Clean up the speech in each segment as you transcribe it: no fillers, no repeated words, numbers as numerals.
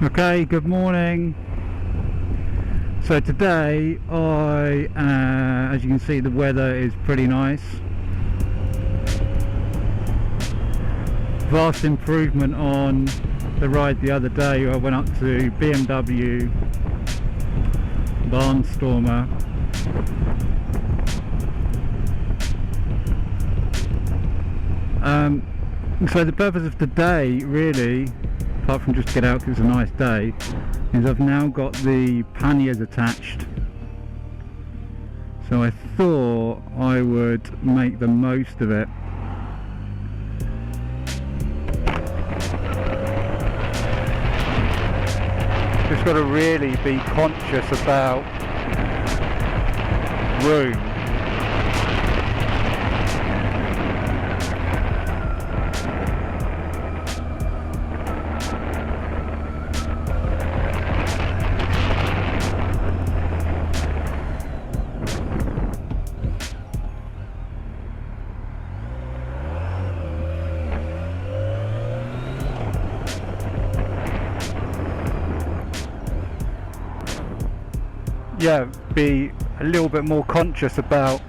Okay, good morning. So today as you can see, the weather is pretty nice. Vast improvement on the ride the other day. I went up to BMW Barnstormer. So the purpose of today, really, apart from just to get out because it's a nice day, is I've now got the panniers attached. So I thought I would make the most of it. Just got to really be conscious about room. Yeah, be a little bit more conscious about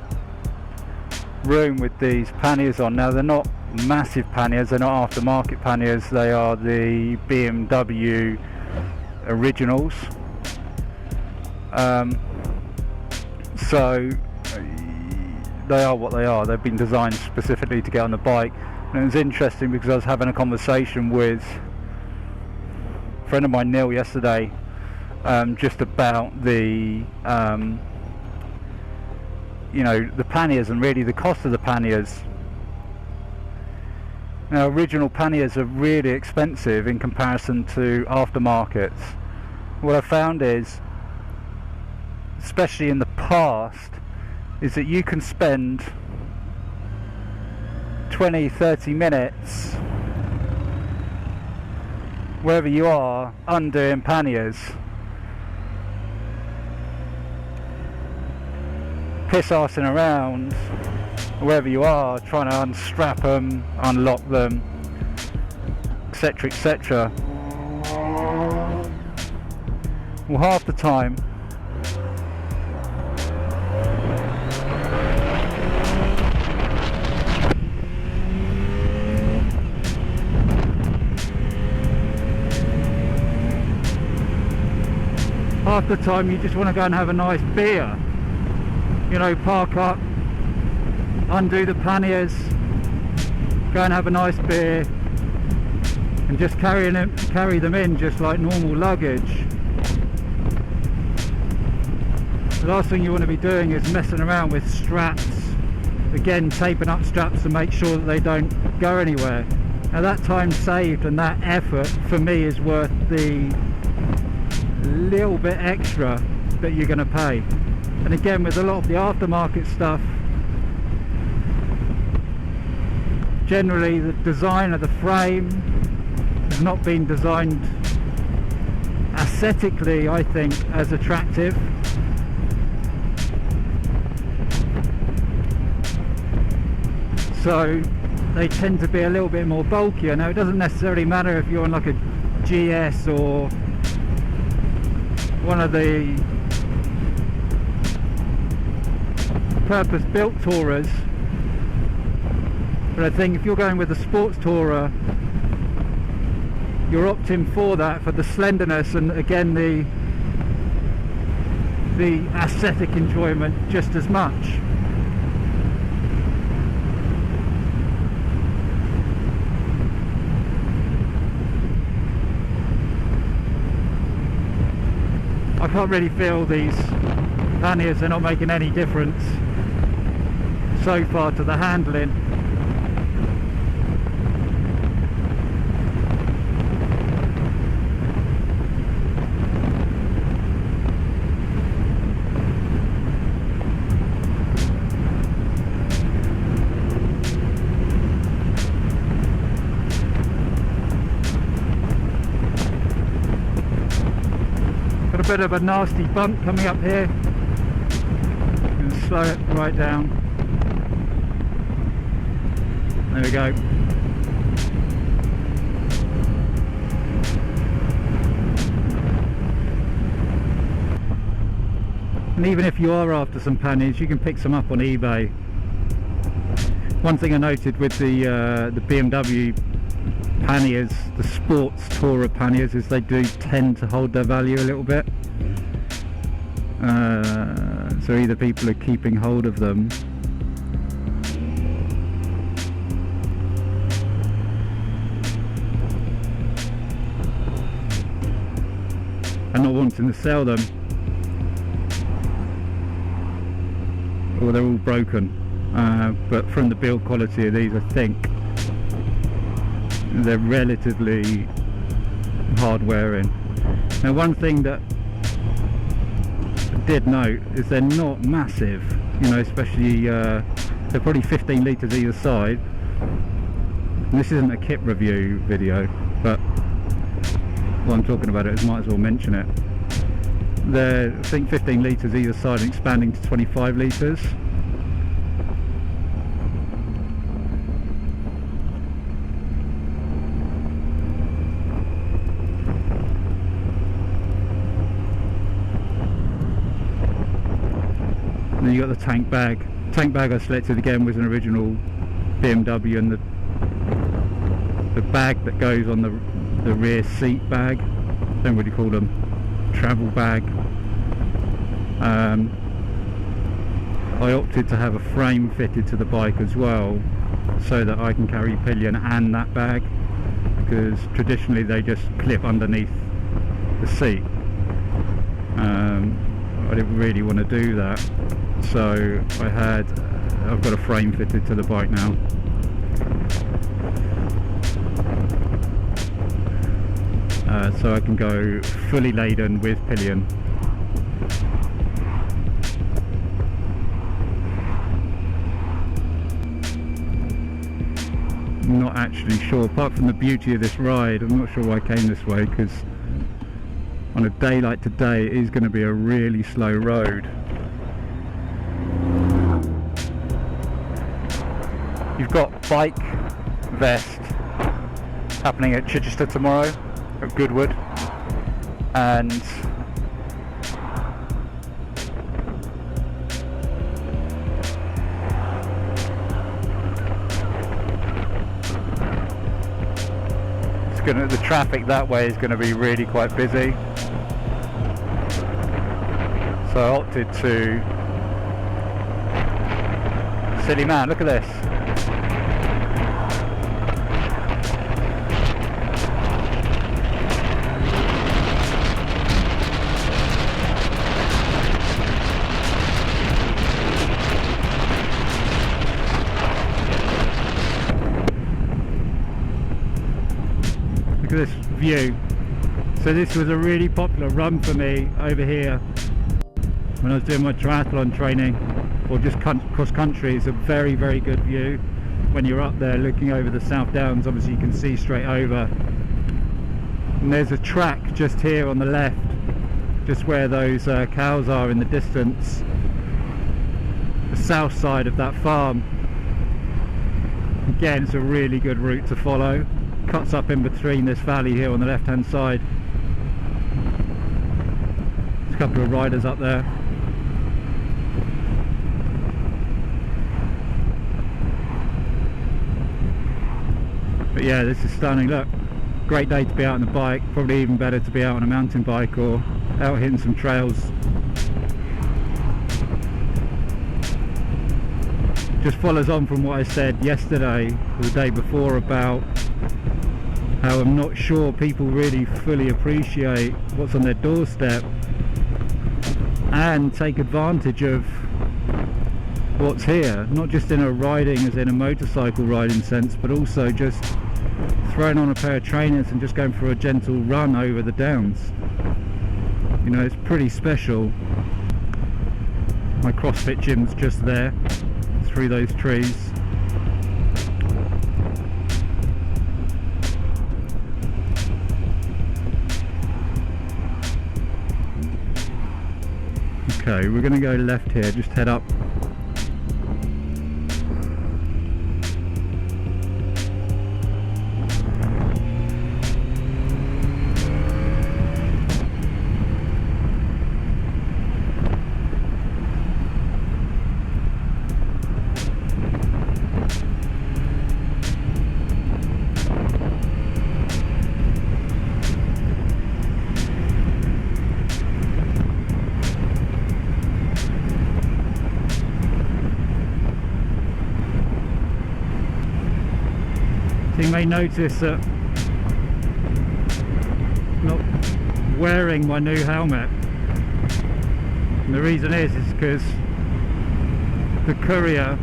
room with these panniers on. Now they're not massive panniers, they're not aftermarket panniers, they are the BMW originals. So they are what they are. They've been designed specifically to get on the bike. And it was interesting because I was having a conversation with a friend of mine, Neil, yesterday, just about the the panniers and really the cost of the panniers. Now, original panniers are really expensive in comparison to aftermarkets. What I found is, especially in the past, is that you can spend 20-30 minutes wherever you are undoing panniers, piss-arsing around wherever you are, trying to unstrap them, unlock them, etc, etc. Well, half the time you just want to go and have a nice beer. You know, park up, undo the panniers, go and have a nice beer, and just carry them in just like normal luggage. The last thing you want to be doing is messing around with straps, again taping up straps to make sure that they don't go anywhere. Now that time saved and that effort for me is worth the little bit extra that you're going to pay. And again, with a lot of the aftermarket stuff, generally the design of the frame has not been designed aesthetically, I think, as attractive. So they tend to be a little bit more bulkier. Now it doesn't necessarily matter if you're on like a GS or one of the purpose-built tourers, but I think if you're going with a sports tourer, you're opting for that, for the slenderness and again the aesthetic enjoyment just as much. I can't really feel these panniers, they're not making any difference so far to the handling. Got a bit of a nasty bump coming up here. Going to slow it right down. There we go. And even if you are after some panniers, you can pick some up on eBay. One thing I noted with the BMW panniers, the sports tourer panniers, is they do tend to hold their value a little bit. So either people are keeping hold of them, and not wanting to sell them, or they're all broken. But from the build quality of these, I think they're relatively hard wearing. Now, one thing that I did note is they're not massive, you know, especially they're probably 15 litres either side. And this isn't a kit review video, but while I'm talking about it, I might as well mention it. They're, I think, 15 litres either side and expanding to 25 litres. Then you got the tank bag. Tank bag I selected again was an original BMW, and the bag that goes on the rear seat bag, don't really call them, travel bag. I opted to have a frame fitted to the bike as well, so that I can carry pillion and that bag, because traditionally they just clip underneath the seat. I didn't really want to do that, so I've got a frame fitted to the bike now. So I can go fully laden with pillion. I'm not actually sure, apart from the beauty of this ride, I'm not sure why I came this way, because on a day like today it is going to be a really slow road. You've got bike vest happening at Chichester tomorrow at Goodwood, and the traffic that way is going to be really quite busy, so I opted to, silly man, look at this. Look at this view. So this was a really popular run for me over here when I was doing my triathlon training, or just cross country. It's a very, very good view when you're up there looking over the South Downs. Obviously you can see straight over, and there's a track just here on the left, just where those cows are in the distance, the south side of that farm. Again, it's a really good route to follow. Cuts up in between this valley here on the left hand side. There's a couple of riders up there. But yeah, this is stunning. Look, great day to be out on the bike. Probably even better to be out on a mountain bike or out hitting some trails. Just follows on from what I said yesterday or the day before about how I'm not sure people really fully appreciate what's on their doorstep and take advantage of what's here, not just in a riding as in a motorcycle riding sense, but also just throwing on a pair of trainers and just going for a gentle run over the downs. You know, it's pretty special. My CrossFit gym's just there through those trees. Okay, we're going to go left here, just head up. You may notice that I'm not wearing my new helmet, and the reason is because the courier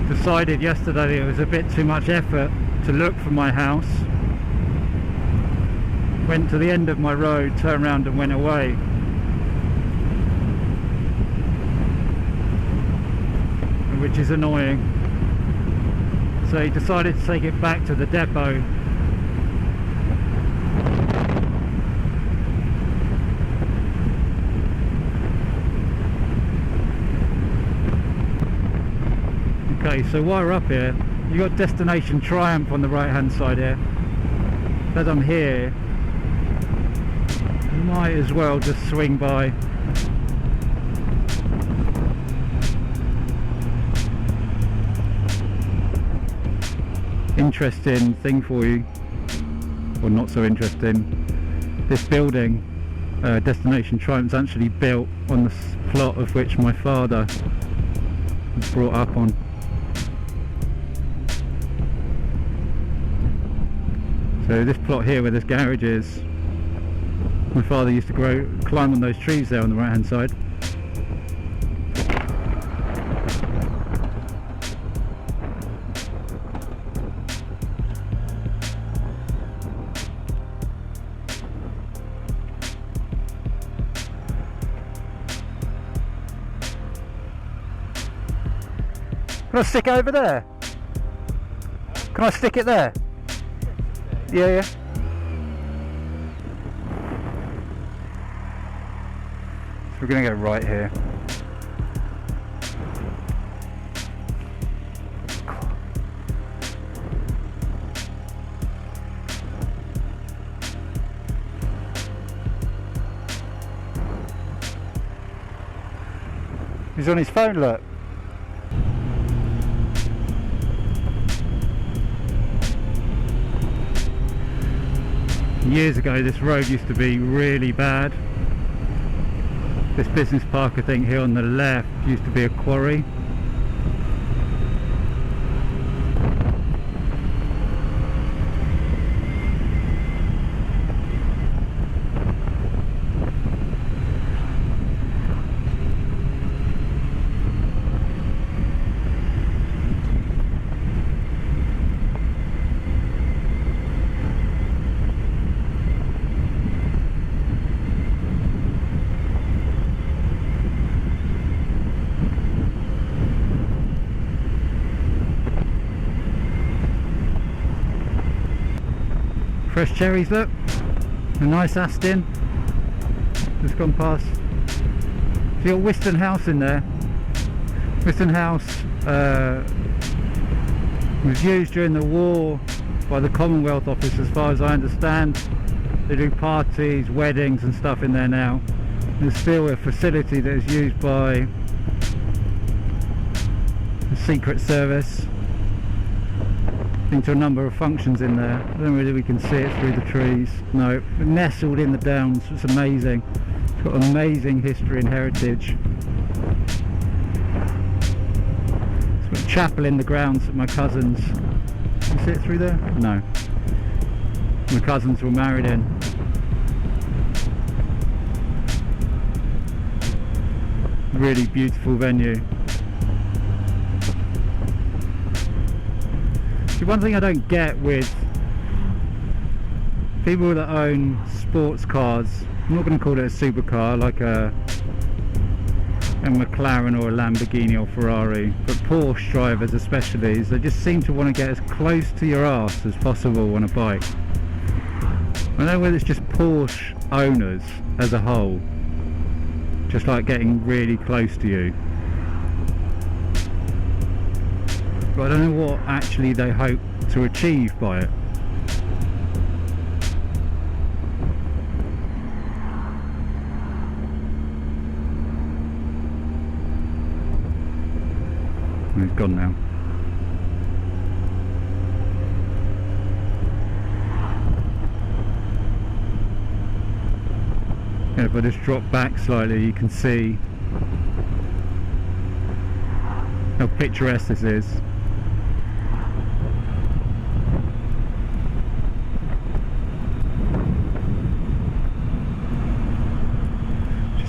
decided yesterday it was a bit too much effort to look for my house, went to the end of my road, turned around and went away. Which is annoying. So he decided to take it back to the depot. Okay, so while we're up here, you got Destination Triumph on the right hand side here. As I'm here, might as well just swing by. Interesting thing for you, or not so interesting. This building, Destination Triumph's actually built on the plot of which my father was brought up on. So this plot here where this garage is, my father used to climb on those trees there on the right hand side. Can I stick it over there? Can I stick it there? Yeah, yeah. So we're going to go right here. He's on his phone, look. Years ago this road used to be really bad. This business park, I think, here on the left used to be a quarry. Fresh cherries, look. A nice Aston. Just gone past. So you got Whiston House in there. Whiston House was used during the war by the Commonwealth Office, as far as I understand. They do parties, weddings and stuff in there now. There's still a facility that is used by the Secret Service. Into a number of functions in there. I don't know whether we can see it through the trees. No, nestled in the downs. It's amazing. It's got amazing history and heritage. It's got a chapel in the grounds at my cousin's. Can you see it through there? No. My cousins were married in. Really beautiful venue. One thing I don't get with people that own sports cars, I'm not going to call it a supercar like a McLaren or a Lamborghini or Ferrari, but Porsche drivers especially, they just seem to want to get as close to your arse as possible on a bike. I don't know whether it's just Porsche owners as a whole just like getting really close to you. But I don't know what actually they hope to achieve by it. He's gone now. Yeah, if I just drop back slightly, you can see how picturesque this is.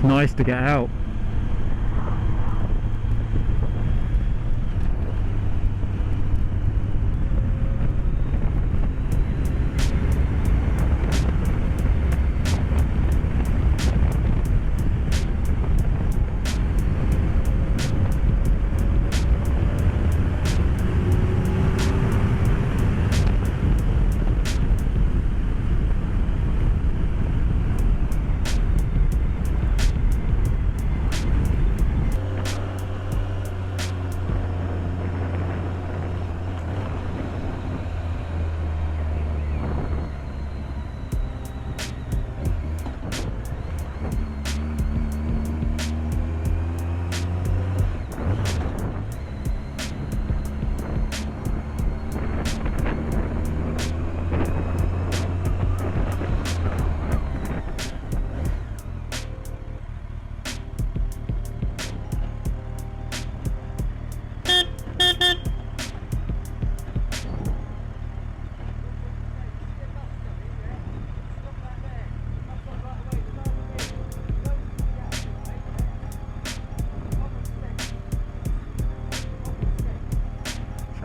nice to get out.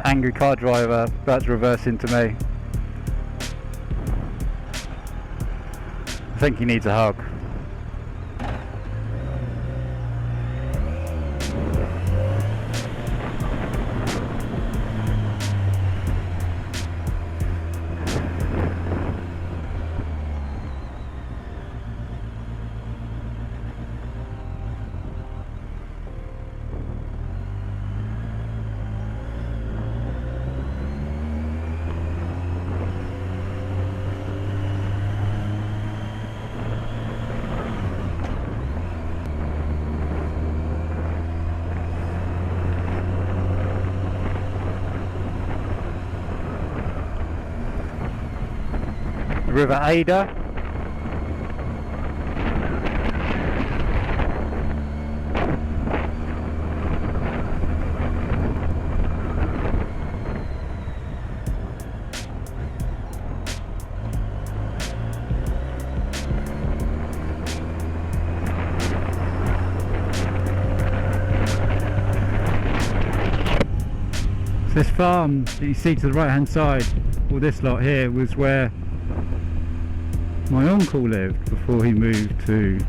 Angry car driver about to reverse into me. I think he needs a hug. River Ada. This farm that you see to the right hand side, or this lot here, was where my uncle lived before he moved to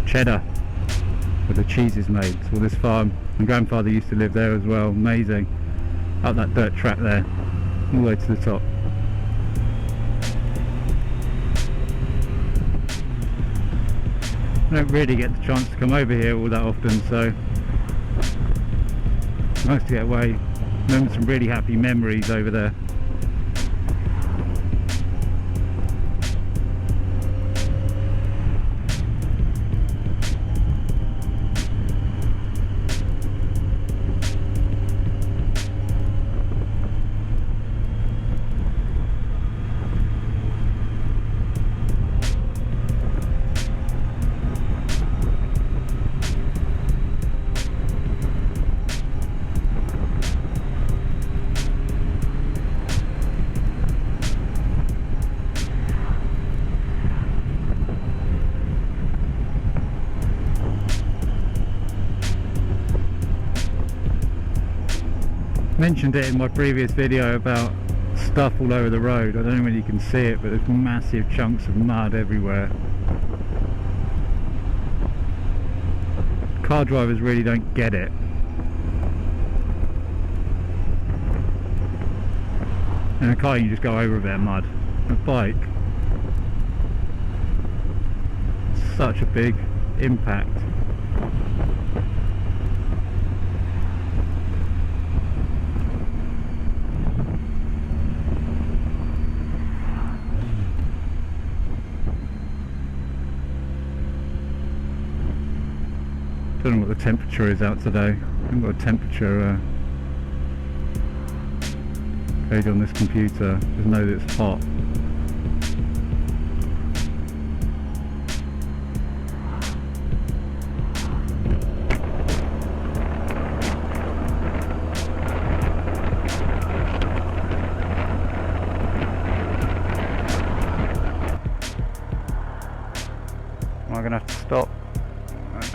Cheddar, where the cheese is made. So this farm, my grandfather used to live there as well. Amazing. Up that dirt track there, all the way to the top. I don't really get the chance to come over here all that often, so it's nice to get away. Remember some really happy memories over there. Mentioned it in my previous video about stuff all over the road. I don't know whether you can see it, but there's massive chunks of mud everywhere. Car drivers really don't get it. In a car you just go over a bit of mud. A bike, such a big impact. I don't know what the temperature is out today. I haven't got a temperature page on this computer. Just know that it's hot. Am I going to have to stop?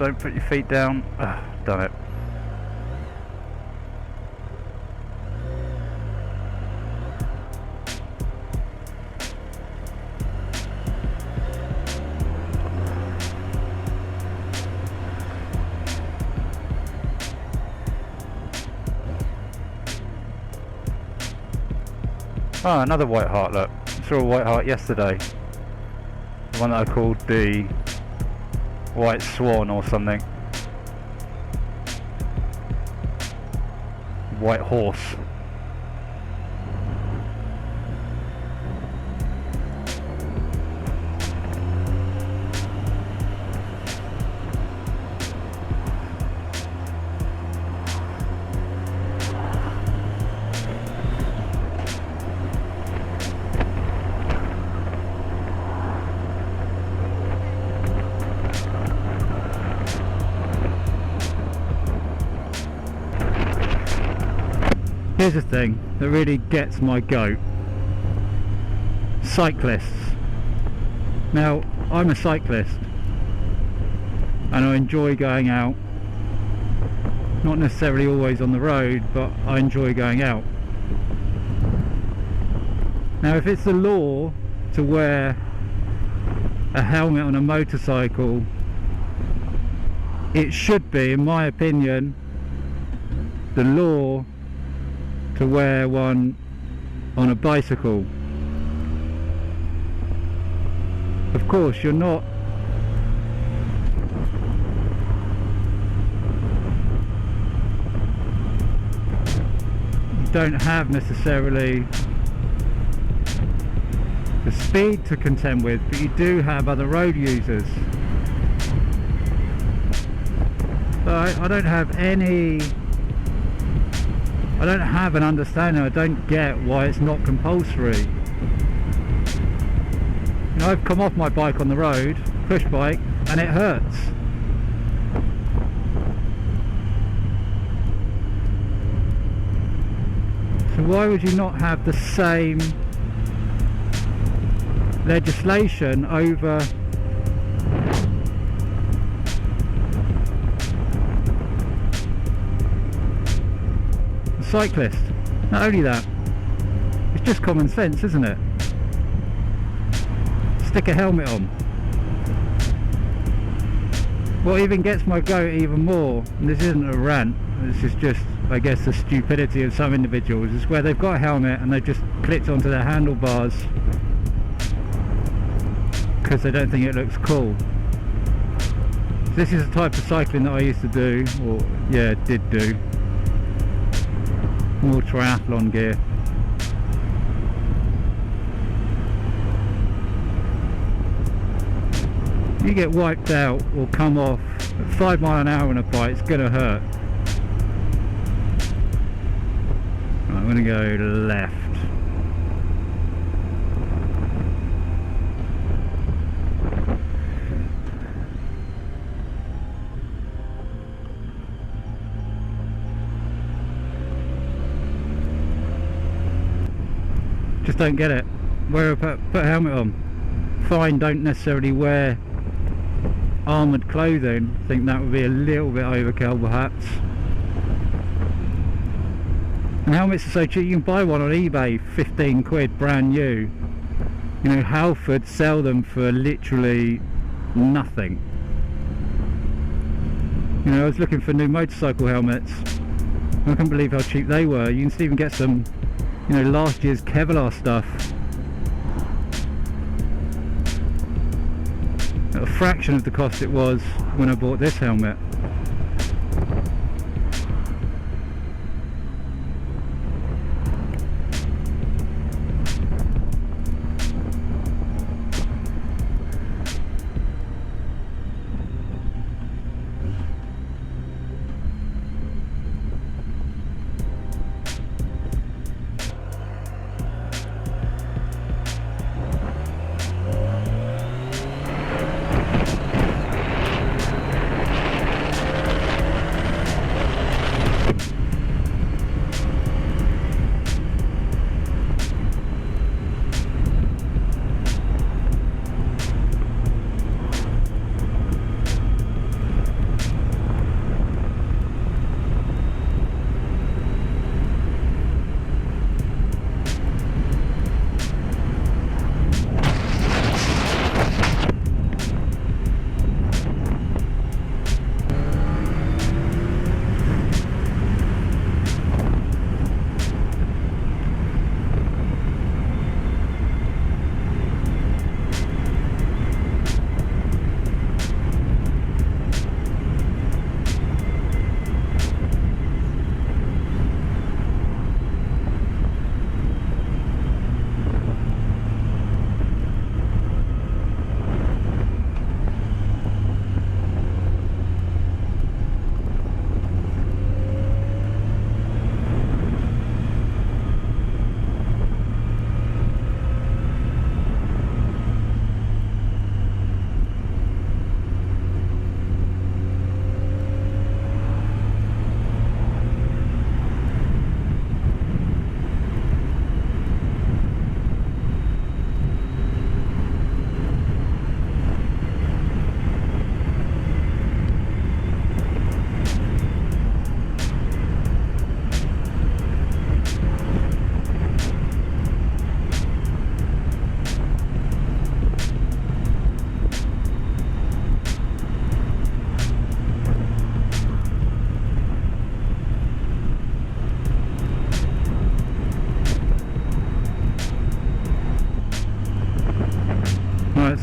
don't put your feet down. Done it. Oh, another white heart, look. I saw a white heart yesterday. The one that I called the white swan or something. White horse. Here's the thing that really gets my goat. Cyclists. Now, I'm a cyclist and I enjoy going out. Not necessarily always on the road, but I enjoy going out. Now, if it's the law to wear a helmet on a motorcycle, it should be, in my opinion, the law to wear one on a bicycle. Of course, you're not you don't have necessarily the speed to contend with, but you do have other road users. But I don't have an understanding. I don't get why it's not compulsory. You know, I've come off my bike on the road, push bike, and it hurts. So why would you not have the same legislation over cyclist? Not only that, it's just common sense, isn't it? Stick a helmet on. What even gets my goat even more, and this isn't a rant, this is just, I guess, the stupidity of some individuals, is where they've got a helmet and they've just clipped onto their handlebars because they don't think it looks cool. This is the type of cycling that I used to do, or yeah, did do. More triathlon gear. You get wiped out or come off at 5 miles an hour on a bike, it's gonna hurt. Right, I'm gonna go left. Just don't get it. Put a helmet on. Fine, don't necessarily wear armoured clothing. I think that would be a little bit overkill perhaps. And helmets are so cheap, you can buy one on eBay, 15 quid brand new. You know, Halford sell them for literally nothing. You know, I was looking for new motorcycle helmets. I couldn't believe how cheap they were. You can even get some, you know, last year's Kevlar stuff at a fraction of the cost it was when I bought this helmet.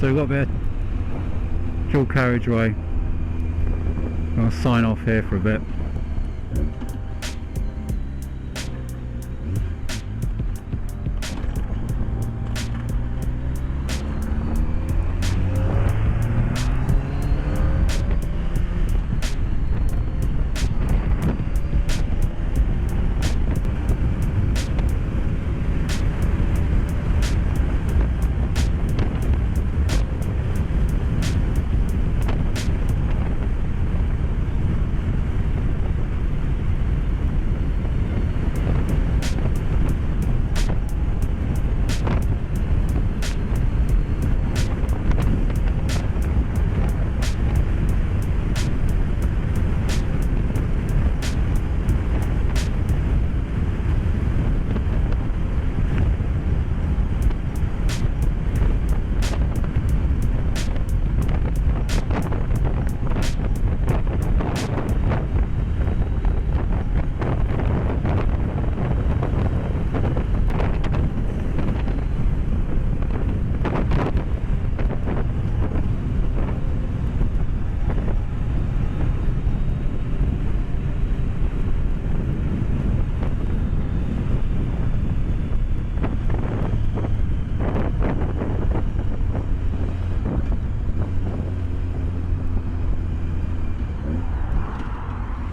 So we've got a bit of dual carriageway. I'll sign off here for a bit.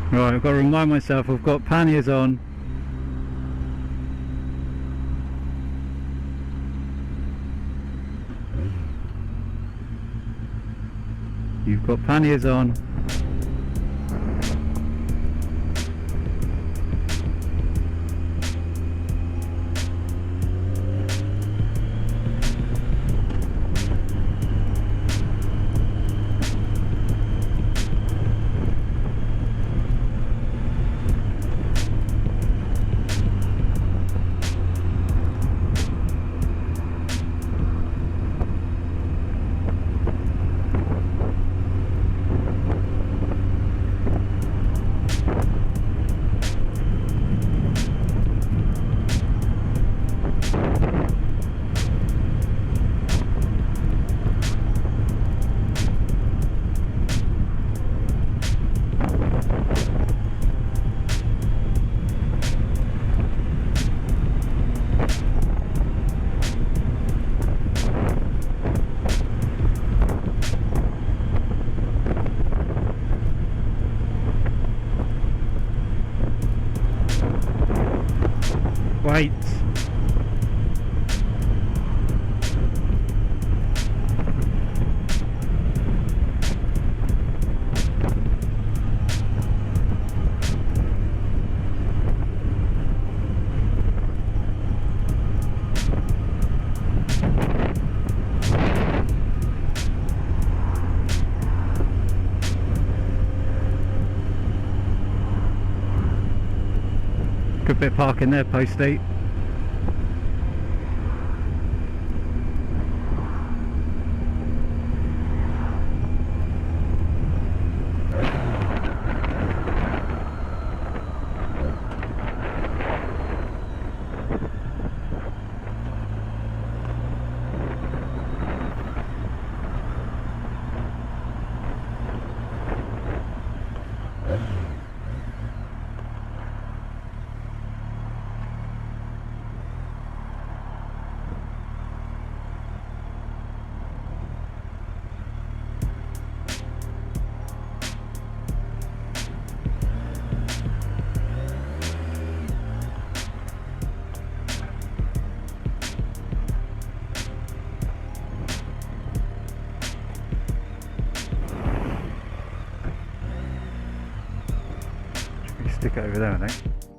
Right, I've got to remind myself I've got panniers on. You've got panniers on. Wait. Good bit of parking there, post 8. Stick it over there, I think.